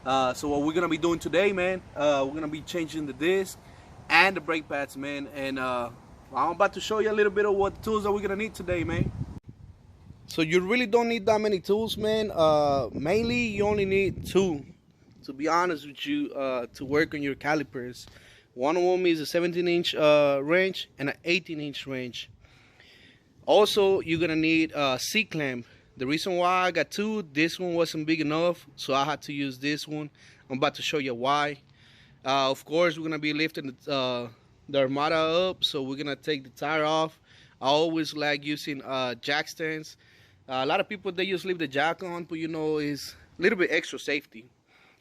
So what we're gonna be doing today, man, we're gonna be changing the disc and the brake pads, man. And I'm about to show you a little bit of what tools that we're gonna need today, man. So you really don't need that many tools, man. Mainly you only need two, to be honest with you, to work on your calipers. One of them is a 17-inch wrench and an 18-inch wrench. Also, you're gonna need a C-clamp. The reason why I got two, this one wasn't big enough, so I had to use this one. I'm about to show you why. Of course, we're gonna be lifting the Armada up, so we're gonna take the tire off. I always like using jack stands. A lot of people, they just leave the jack on, but you know, it's a little bit extra safety.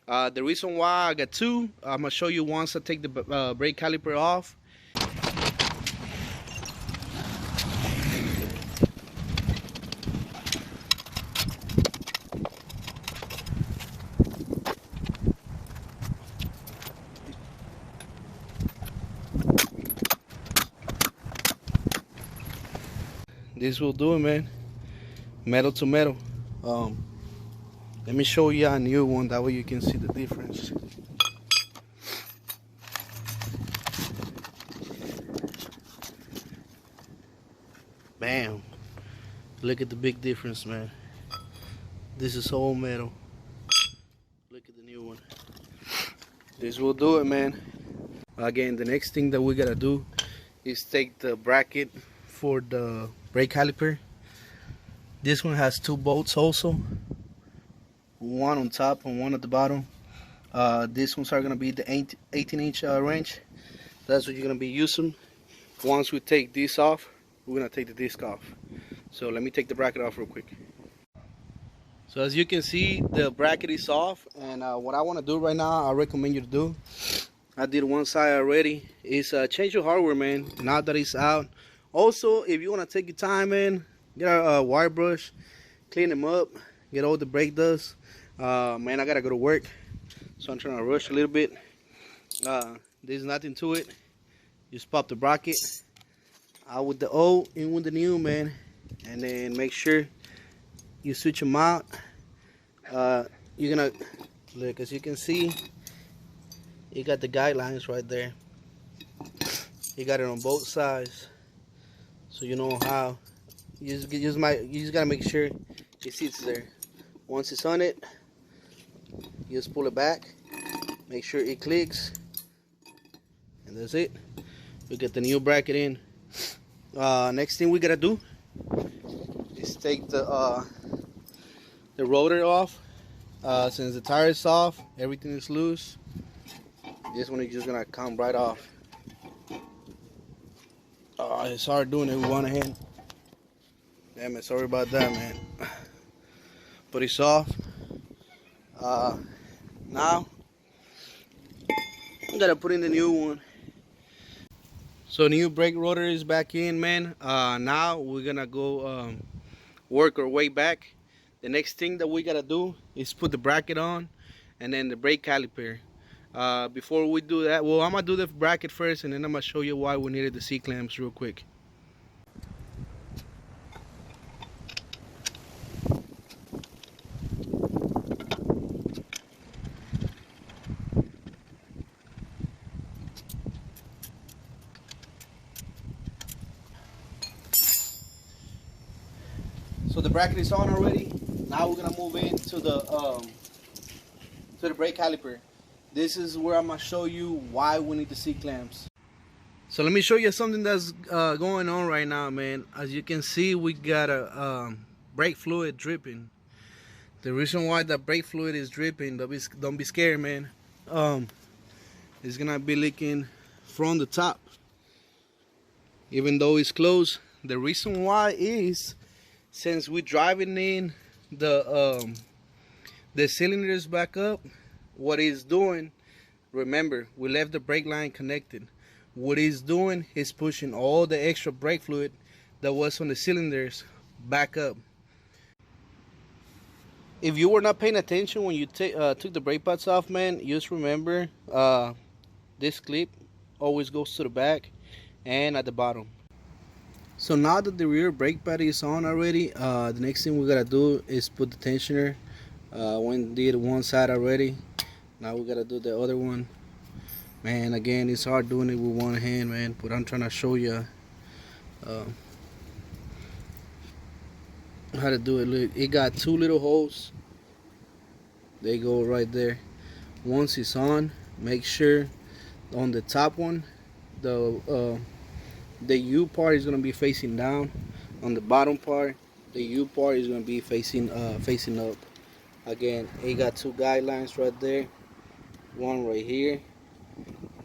The reason why I got two, I'm gonna show you once I take the brake caliper off. This will do it, man. Metal to metal. Let me show you a new one, that way you can see the difference. Bam. Look at the big difference, man. This is all metal. Look at the new one. This will do it, man. Again, the next thing that we gotta do is take the bracket for the brake caliper. This one has two bolts also, one on top and one at the bottom. These ones are gonna be the 18-inch wrench. That's what you're gonna be using. Once we take this off, we're gonna take the disc off. So let me take the bracket off real quick. So as you can see, the bracket is off, and what I want to do right now, I recommend you to do, I did one side already, is change your hardware, man, now that it's out. Also, if you want to take your time, man, get a wire brush, clean them up, get all the brake dust. Man, I gotta go to work, so I'm trying to rush a little bit. There's nothing to it. Just pop the bracket out with the old, in with the new, man, and then make sure you switch them out. You're gonna look, as you can see, you got the guidelines right there. You got it on both sides, so you know how. You just gotta make sure it sits there. Once it's on it, you just pull it back, make sure it clicks, and that's it. We get the new bracket in. Next thing we gotta do is take the rotor off. Since the tire is off, everything is loose. This one is just gonna come right off. It's hard doing it with one hand. Damn it, sorry about that, man. But it's off. Now I gotta put in the new one. So new brake rotor is back in, man. Now we're gonna go work our way back. The next thing that we gotta do is put the bracket on, and then the brake caliper. Before we do that, well, I'm gonna do the bracket first, and then I'm gonna show you why we needed the C-clamps real quick. So the bracket is on already. Now we're gonna move into the brake caliper. This is where I'm gonna show you why we need the C-clamps. So let me show you something that's going on right now, man. As you can see, we got a brake fluid dripping. The reason why the brake fluid is dripping, don't be scared, man. It's gonna be leaking from the top, even though it's closed. The reason why is, since we're driving in the cylinders back up, what it's doing, remember, we left the brake line connected. What it's doing is pushing all the extra brake fluid that was on the cylinders back up. If you were not paying attention when you took the brake pads off, man, just remember this clip always goes to the back and at the bottom. So now that the rear brake pad is on already, the next thing we gotta do is put the tensioner. When did one side already, Now we gotta do the other one. Man, again, it's hard doing it with one hand, man, but I'm trying to show you uh, how to do it. Look, it got two little holes. They go right there. Once it's on, make sure on the top one, the U part is gonna be facing down. On the bottom part, the U part is gonna be facing up. Again, it got two guidelines right there. One right here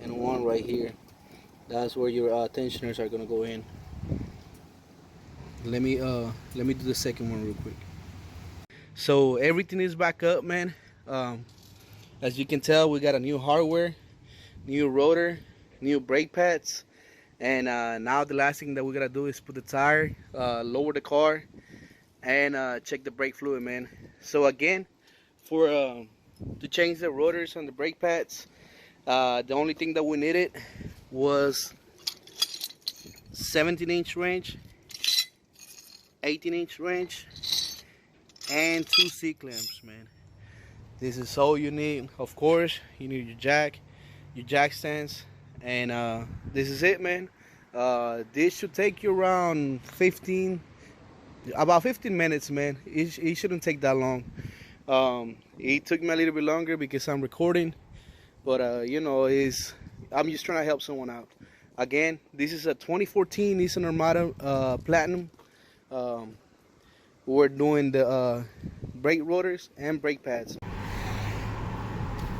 and one right here. That's where your tensioners are gonna go in. Let me do the second one real quick. So everything is back up, man. As you can tell, we got a new hardware, new rotor, new brake pads, and now the last thing that we gotta do is put the tire, lower the car, and check the brake fluid, man. So again, for to change the rotors on the brake pads, the only thing that we needed was 17-inch wrench, 18-inch wrench, and 2 C-clamps, man. This is all you need. Of course, you need your jack stands, and this is it, man. This should take you around about 15 minutes, man. It shouldn't take that long. It took me a little bit longer because I'm recording, but you know, I'm just trying to help someone out. Again, this is a 2014 Nissan Armada Platinum. We're doing the brake rotors and brake pads.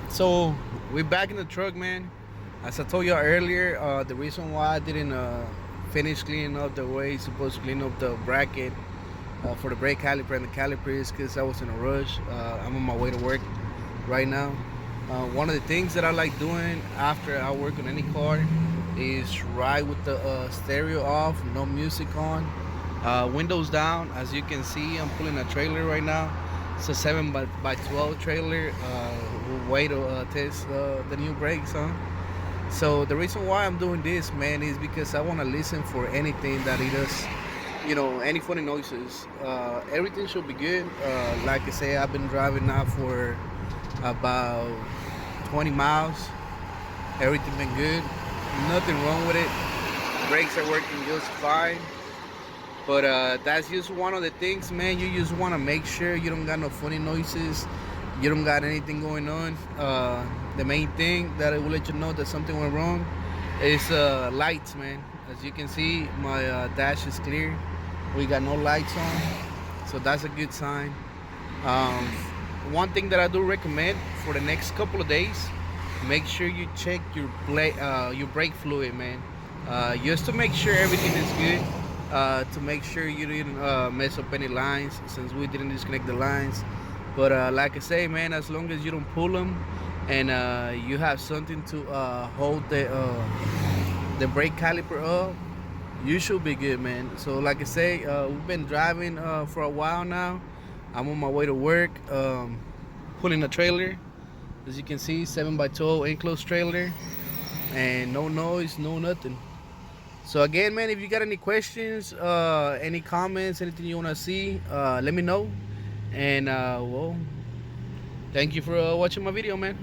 So we're back in the truck, man. As I told you earlier, the reason why I didn't finish cleaning up the way it's supposed to clean up the bracket for the brake caliper and the caliper is because I was in a rush. I'm on my way to work right now. One of the things that I like doing after I work on any car is ride with the stereo off, no music on, windows down. As you can see, I'm pulling a trailer right now. It's a 7x12 trailer. Way to test the new brakes, huh? So the reason why I'm doing this, man, is because I want to listen for anything that it does, you know, any funny noises. Everything should be good. Like I say, I've been driving now for about 20 miles. Everything been good, nothing wrong with it. Brakes are working just fine. But that's just one of the things, man. You just want to make sure you don't got no funny noises, you don't got anything going on. The main thing that I will let you know that something went wrong is lights, man. As you can see, my dash is clear. We got no lights on, so that's a good sign. One thing that I do recommend for the next couple of days, make sure you check your brake fluid, man, just to make sure everything is good. To make sure you didn't mess up any lines, since we didn't disconnect the lines. But like I say, man, as long as you don't pull them and you have something to hold the brake caliper up, you should be good, man. So like I say, we've been driving for a while now. I'm on my way to work, pulling a trailer. As you can see, 7x12 enclosed trailer, and no noise, no nothing. So again, man, if you got any questions, any comments, anything you want to see, let me know. And well, thank you for watching my video, man.